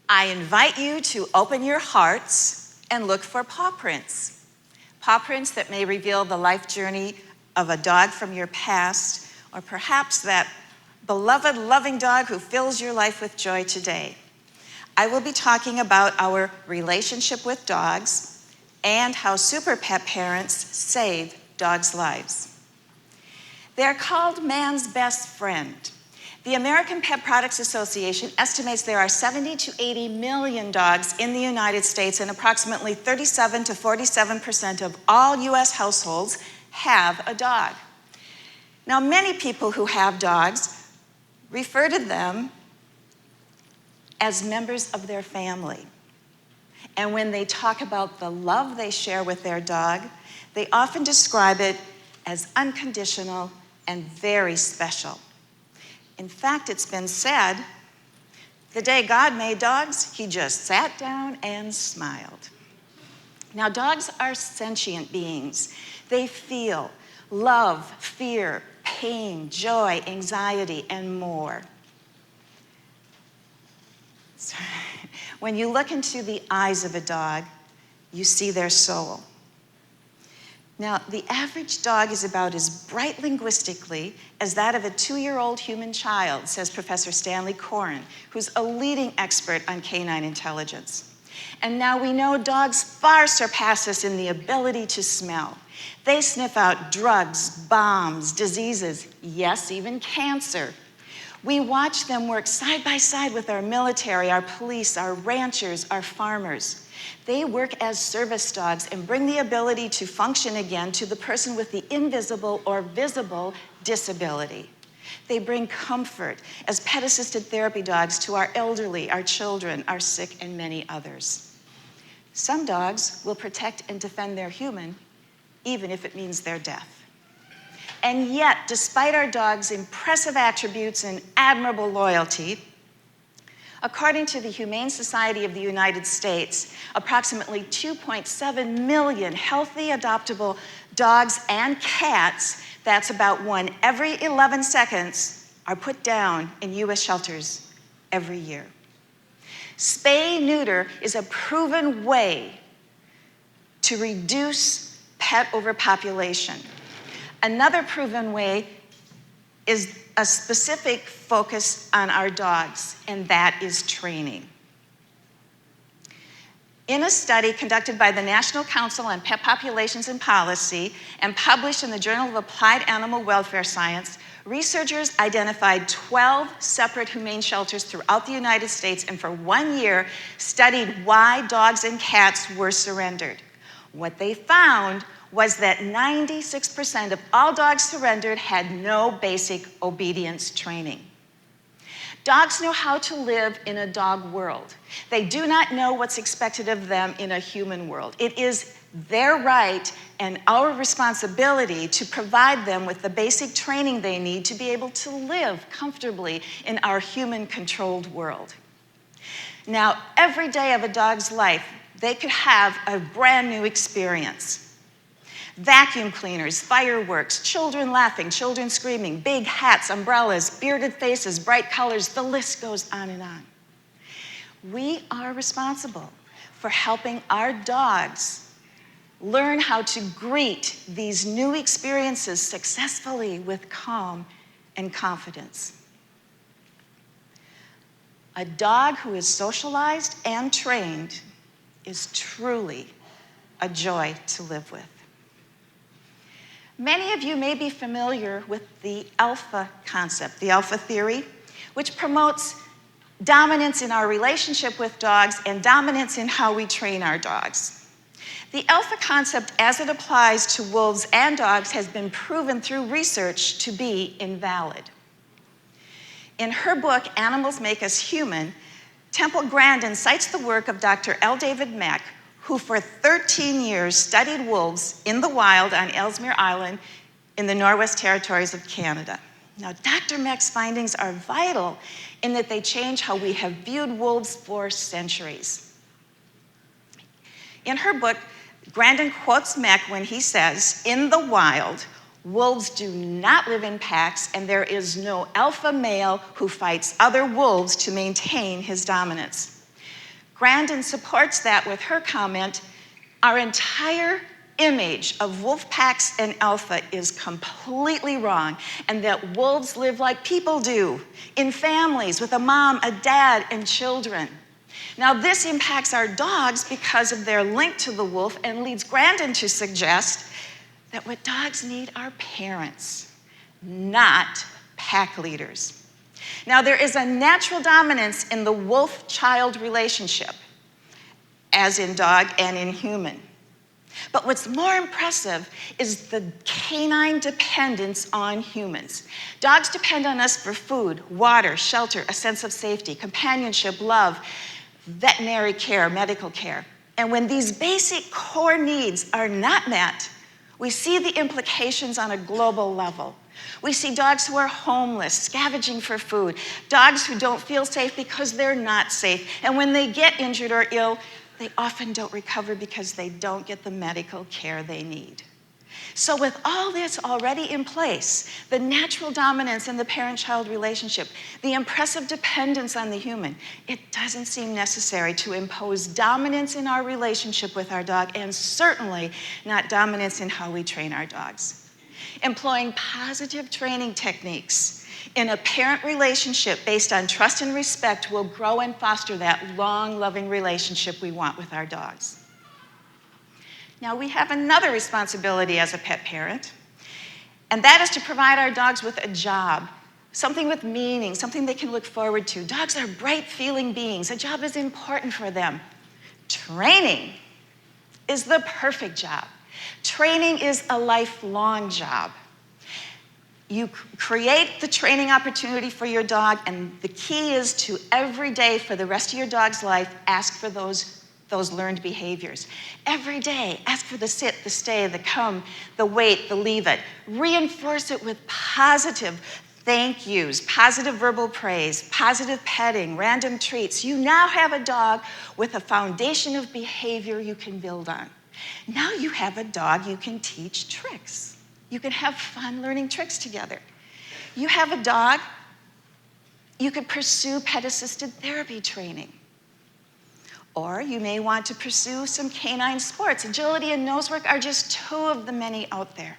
I invite you to open your hearts and look for paw prints. Paw prints that may reveal the life journey of a dog from your past, or perhaps that beloved, loving dog who fills your life with joy today. I will be talking about our relationship with dogs and how super pet parents save dogs' lives. They're called man's best friend. The American Pet Products Association estimates there are 70 to 80 million dogs in the United States, and approximately 37 to 47% of all US households have a dog. Now, many people who have dogs refer to them as members of their family. And when they talk about the love they share with their dog, they often describe it as unconditional and very special. In fact, it's been said, the day God made dogs, he just sat down and smiled. Now, dogs are sentient beings. They feel love, fear, pain, joy, anxiety, and more. When you look into the eyes of a dog, you see their soul. Now, the average dog is about as bright linguistically as that of a 2-year-old human child, says Professor Stanley Coren, who's a leading expert on canine intelligence. And now we know dogs far surpass us in the ability to smell. They sniff out drugs, bombs, diseases, yes, even cancer. We watch them work side by side with our military, our police, our ranchers, our farmers. They work as service dogs and bring the ability to function again to the person with the invisible or visible disability. They bring comfort as pet-assisted therapy dogs to our elderly, our children, our sick, and many others. Some dogs will protect and defend their human, even if it means their death. And yet, despite our dogs' impressive attributes and admirable loyalty, according to the Humane Society of the United States, approximately 2.7 million healthy adoptable dogs and cats, that's about 1 every 11 seconds, are put down in US shelters every year. Spay-neuter is a proven way to reduce pet overpopulation. Another proven way is a specific focus on our dogs, and that is training. In a study conducted by the National Council on Pet Populations and Policy and published in the Journal of Applied Animal Welfare Science, researchers identified 12 separate humane shelters throughout the United States and for 1 year studied why dogs and cats were surrendered. What they found was that 96% of all dogs surrendered had no basic obedience training. Dogs know how to live in a dog world. They do not know what's expected of them in a human world. It is their right and our responsibility to provide them with the basic training they need to be able to live comfortably in our human-controlled world. Now, every day of a dog's life, they could have a brand new experience. Vacuum cleaners, fireworks, children laughing, children screaming, big hats, umbrellas, bearded faces, bright colors, the list goes on and on. We are responsible for helping our dogs learn how to greet these new experiences successfully with calm and confidence. A dog who is socialized and trained is truly a joy to live with. Many of you may be familiar with the alpha concept, the alpha theory, which promotes dominance in our relationship with dogs and dominance in how we train our dogs. The alpha concept, as it applies to wolves and dogs, has been proven through research to be invalid. In her book, Animals Make Us Human, Temple Grandin cites the work of Dr. L. David Mack, who for 13 years studied wolves in the wild on Ellesmere Island in the Northwest Territories of Canada. Now, Dr. Mack's findings are vital in that they change how we have viewed wolves for centuries. In her book, Grandin quotes Mack when he says, "In the wild, wolves do not live in packs, and there is no alpha male who fights other wolves to maintain his dominance. Grandin supports that with her comment, our entire image of wolf packs and alpha is completely wrong, and that wolves live like people do, in families with a mom, a dad, and children. Now, this impacts our dogs because of their link to the wolf and leads Grandin to suggest that what dogs need are parents, not pack leaders. Now, there is a natural dominance in the wolf-child relationship, as in dog and in human. But what's more impressive is the canine dependence on humans. Dogs depend on us for food, water, shelter, a sense of safety, companionship, love, veterinary care, medical care. And when these basic core needs are not met, we see the implications on a global level. We see dogs who are homeless, scavenging for food, dogs who don't feel safe because they're not safe. And when they get injured or ill, they often don't recover because they don't get the medical care they need. So with all this already in place, the natural dominance in the parent-child relationship, the impressive dependence on the human, it doesn't seem necessary to impose dominance in our relationship with our dog, and certainly not dominance in how we train our dogs. Employing positive training techniques in a parent relationship based on trust and respect will grow and foster that long, loving relationship we want with our dogs. Now, we have another responsibility as a pet parent, and that is to provide our dogs with a job, something with meaning, something they can look forward to. Dogs are bright feeling beings. A job is important for them. Training is the perfect job. Training is a lifelong job. You create the training opportunity for your dog, and the key is to every day for the rest of your dog's life, ask for those learned behaviors. Every day, ask for the sit, the stay, the come, the wait, the leave it. Reinforce it with positive thank yous, positive verbal praise, positive petting, random treats. You now have a dog with a foundation of behavior you can build on. Now you have a dog you can teach tricks. You can have fun learning tricks together. You have a dog, you could pursue pet-assisted therapy training. Or you may want to pursue some canine sports. Agility and nose work are just two of the many out there.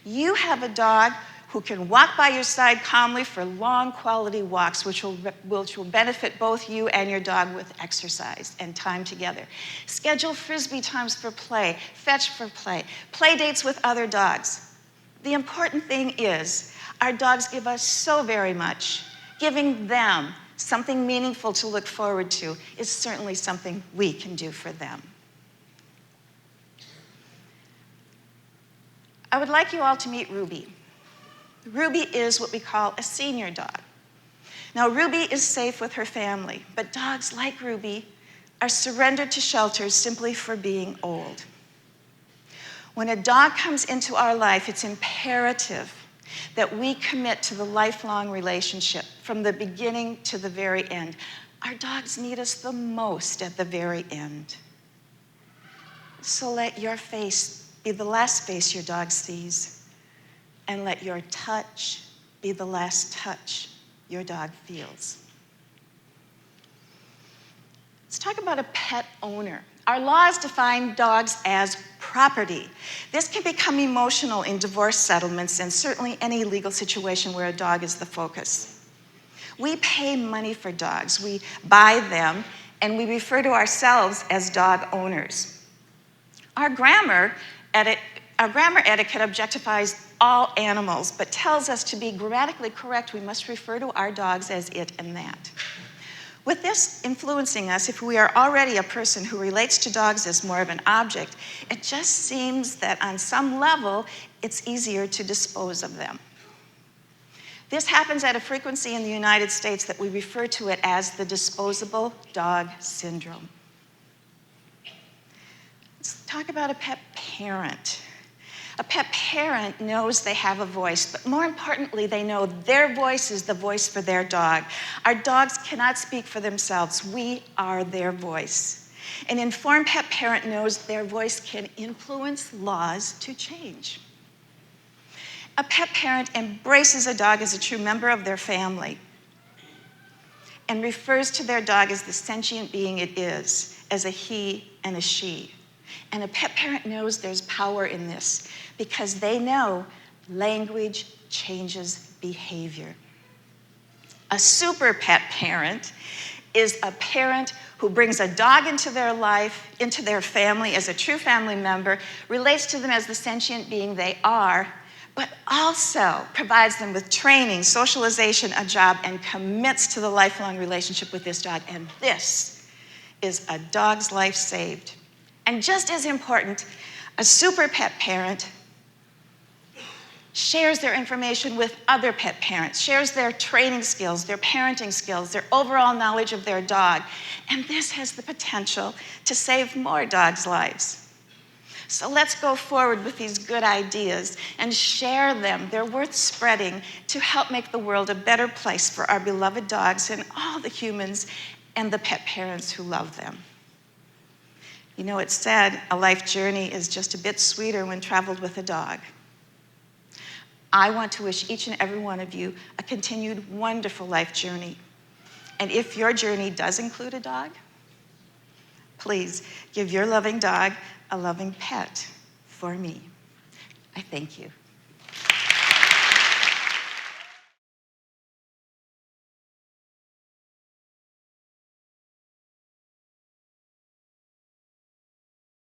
You have a dog who can walk by your side calmly for long quality walks, which will benefit both you and your dog with exercise and time together. Schedule Frisbee times for play, fetch for play dates with other dogs. The important thing is our dogs give us so very much. Giving them something meaningful to look forward to is certainly something we can do for them. I would like you all to meet Ruby. Ruby is what we call a senior dog. Now, Ruby is safe with her family, but dogs like Ruby are surrendered to shelters simply for being old. When a dog comes into our life, it's imperative that we commit to the lifelong relationship from the beginning to the very end. Our dogs need us the most at the very end. So let your face be the last face your dog sees, and let your touch be the last touch your dog feels. Let's talk about a pet owner. Our laws define dogs as property. This can become emotional in divorce settlements and certainly any legal situation where a dog is the focus. We pay money for dogs. We buy them, and we refer to ourselves as dog owners. Our grammar etiquette objectifies all animals, but tells us to be grammatically correct, we must refer to our dogs as it and that. With this influencing us, if we are already a person who relates to dogs as more of an object, it just seems that on some level, it's easier to dispose of them. This happens at a frequency in the United States that we refer to it as the disposable dog syndrome. Let's talk about a pet parent. A pet parent knows they have a voice, but more importantly, they know their voice is the voice for their dog. Our dogs cannot speak for themselves. We are their voice. An informed pet parent knows their voice can influence laws to change. A pet parent embraces a dog as a true member of their family. and refers to their dog as the sentient being it is, as a he and a she. And a pet parent knows there's power in this because they know language changes behavior. A super pet parent is a parent who brings a dog into their life, into their family as a true family member, relates to them as the sentient being they are, but also provides them with training, socialization, a job, and commits to the lifelong relationship with this dog. And this is a dog's life saved. And just as important, a super pet parent shares their information with other pet parents, shares their training skills, their parenting skills, their overall knowledge of their dog. And this has the potential to save more dogs' lives. So let's go forward with these good ideas and share them. They're worth spreading to help make the world a better place for our beloved dogs and all the humans and the pet parents who love them. You know, it's said a life journey is just a bit sweeter when traveled with a dog. I want to wish each and every one of you a continued wonderful life journey. And if your journey does include a dog, please give your loving dog a loving pet for me. I thank you.